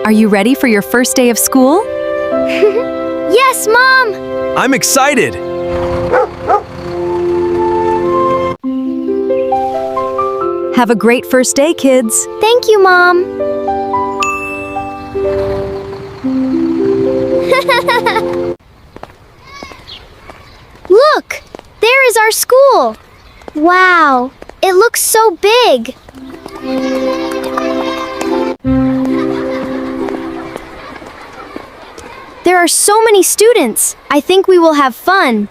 Are you ready for your first day of school? Yes, Mom! I'm excited! Have a great first day, kids. Thank you, Mom! Look! There is our school! Wow! It looks so big! There are so many students. I think we will have fun.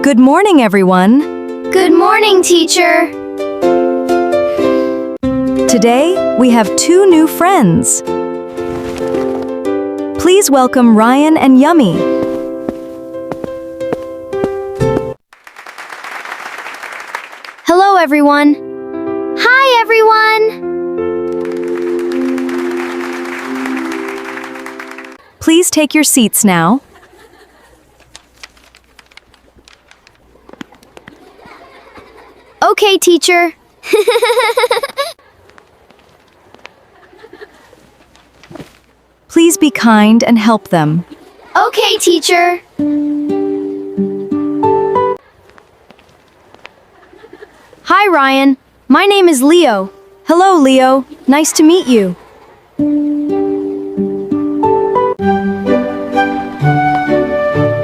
Good morning, everyone. Good morning, teacher. Today, we have two new friends. Please welcome Ryan and Yummy. Hello, everyone. Hi, everyone. Please take your seats now. Okay, teacher. Please be kind and help them. Okay, teacher. Hi, Ryan. My name is Leo. Hello, Leo. Nice to meet you.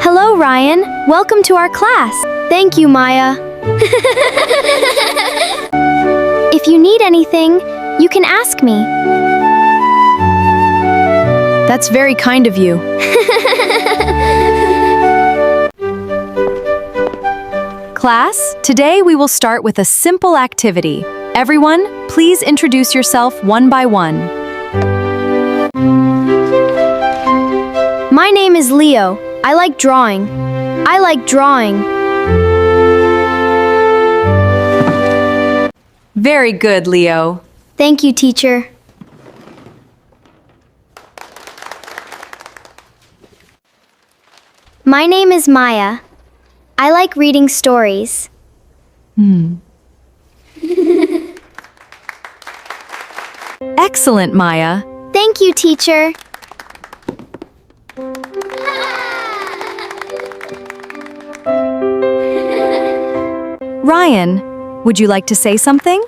Hello, Ryan. Welcome to our class. Thank you, Maya. If you need anything, you can ask me. That's very kind of you. Class, today we will start with a simple activity. Everyone, please introduce yourself one by one. My name is Leo. I like drawing. I like drawing. Very good, Leo. Thank you, teacher. My name is Maya. I like reading stories. Excellent, Maya. Thank you, teacher. Ryan, would you like to say something?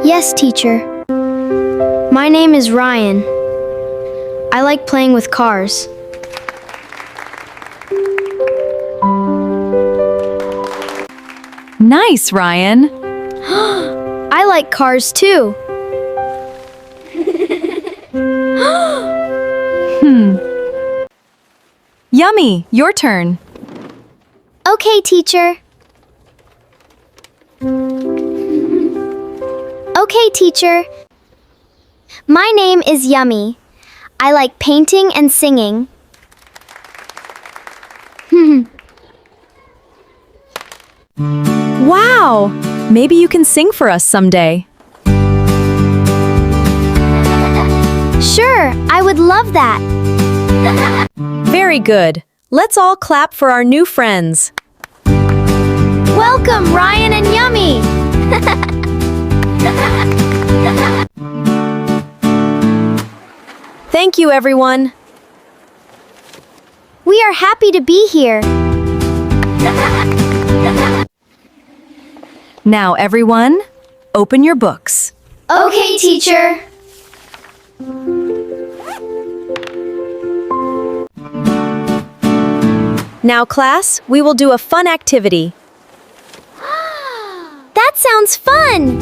Yes, teacher. My name is Ryan. I like playing with cars. Nice, Ryan. I like cars too. Yummy, your turn. Okay, teacher. Okay, teacher. My name is Yummy. I like painting and singing. Wow! Maybe you can sing for us someday. Sure, I would love that. Very good. Let's all clap for our new friends. Welcome, Ryan and Yummy. Thank you, everyone. We are happy to be here. Now, everyone, open your books. Okay, teacher. Now, class, we will do a fun activity. That sounds fun.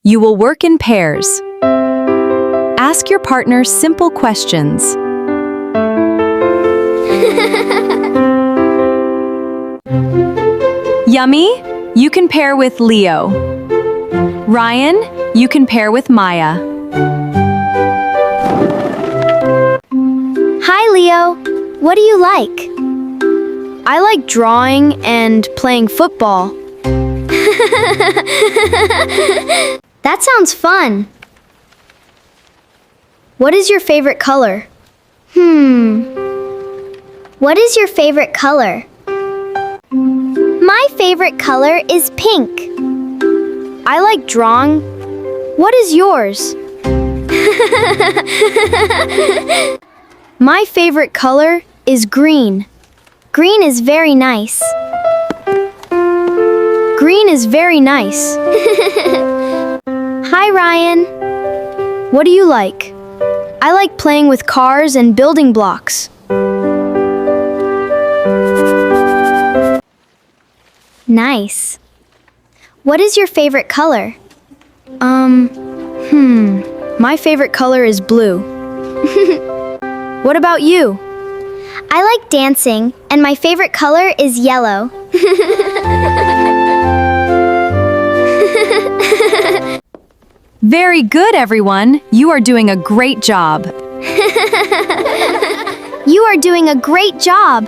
You will work in pairs. Ask your partner simple questions. Yummy, you can pair with Leo. Ryan, you can pair with Maya. Hi, Leo. What do you like? I like drawing and playing football. That sounds fun. What is your favorite color? What is your favorite color? My favorite color is pink. I like drawing. What is yours? My favorite color is green. Green is very nice. Green is very nice. Hi, Ryan. What do you like? I like playing with cars and building blocks. Nice. What is your favorite color? My favorite color is blue. What about you? I like dancing, and my favorite color is yellow. Very good, everyone. You are doing a great job. You are doing a great job.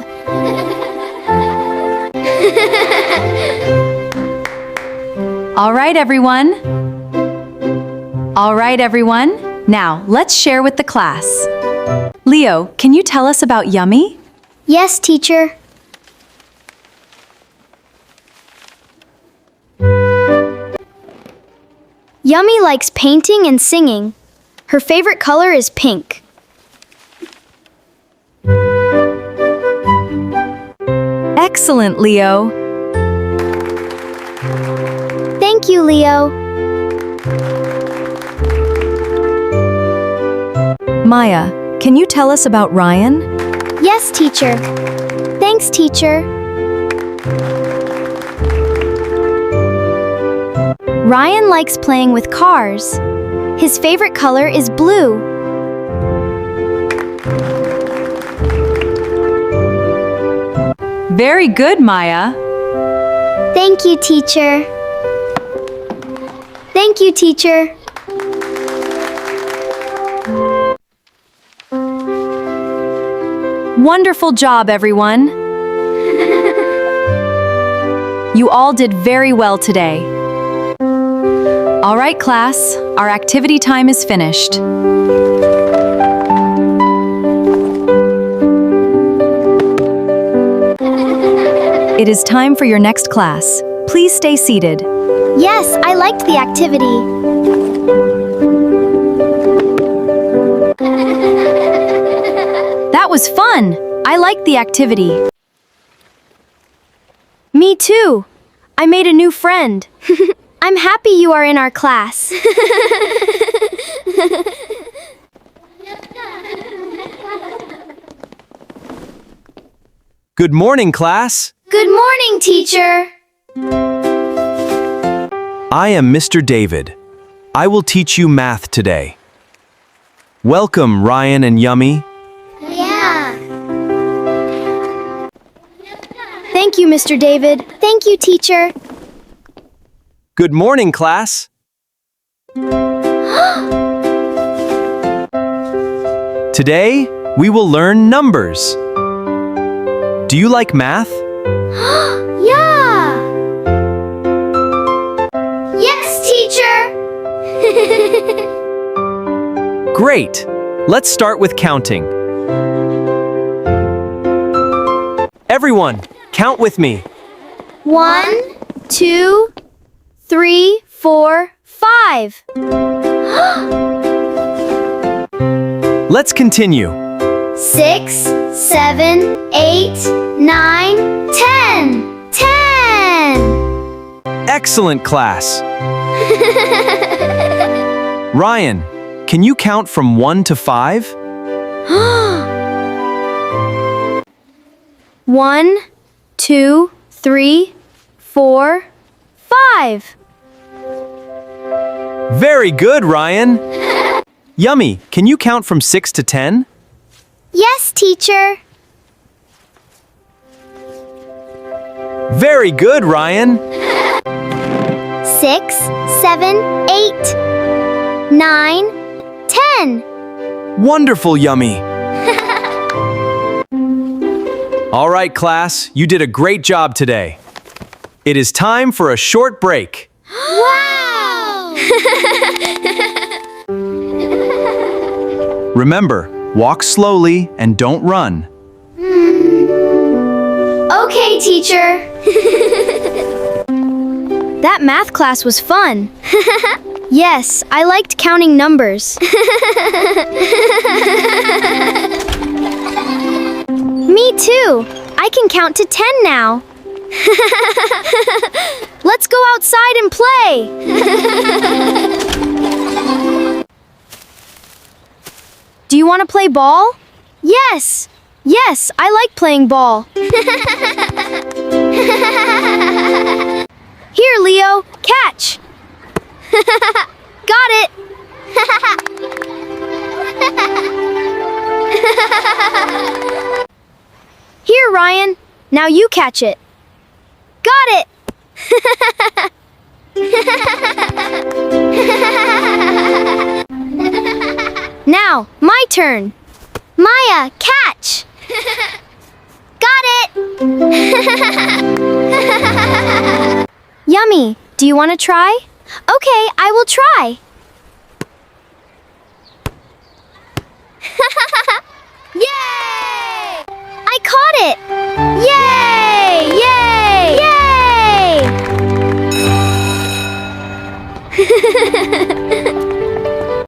All right, everyone. All right, everyone. Now, let's share with the class. Leo, can you tell us about Yummy? Yes, teacher. Yummy likes painting and singing. Her favorite color is pink. Excellent, Leo. Thank you, Leo. Maya, can you tell us about Ryan? Yes, teacher. Thanks, teacher. Ryan likes playing with cars. His favorite color is blue. Very good, Maya. Thank you, teacher. Thank you, teacher. Wonderful job, everyone. You all did very well today. All right, class, our activity time is finished. It is time for your next class. Please stay seated. Yes, I liked the activity. That was fun. I liked the activity. Me too. I made a new friend. I'm happy you are in our class. Good morning, class. Good morning, teacher. I am Mr. David. I will teach you math today. Welcome, Ryan and Yummy. Yeah. Thank you, Mr. David. Thank you, teacher. Good morning, class. Today, we will learn numbers. Do you like math? Yeah. Yes, teacher. Great. Let's start with counting. Everyone, count with me. 1, 2, 3, 4, 5. Let's continue. 6, 7, 8, 9, 10. 10. Excellent, class. Ryan, can you count from 1 to 5? 1, 2, 3, 4, 5. Very good, Ryan. Yummy, can you count from 6 to 10? Yes, teacher. Very good, Ryan. 6, 7, 8, 9, 10. Wonderful, Yummy. All right, class, you did a great job today. It is time for a short break. Wow! Remember, walk slowly and don't run. Okay, teacher. That math class was fun. Yes, I liked counting numbers. Me too. I can count to 10 now. Let's go outside and play. Do you want to play ball? Yes. Yes, I like playing ball. Here, Leo, catch. Got it. Here, Ryan. Now you catch it. Got it. Now, my turn. Maya, catch. Got it. Yummy. Do you want to try? Okay, I will try.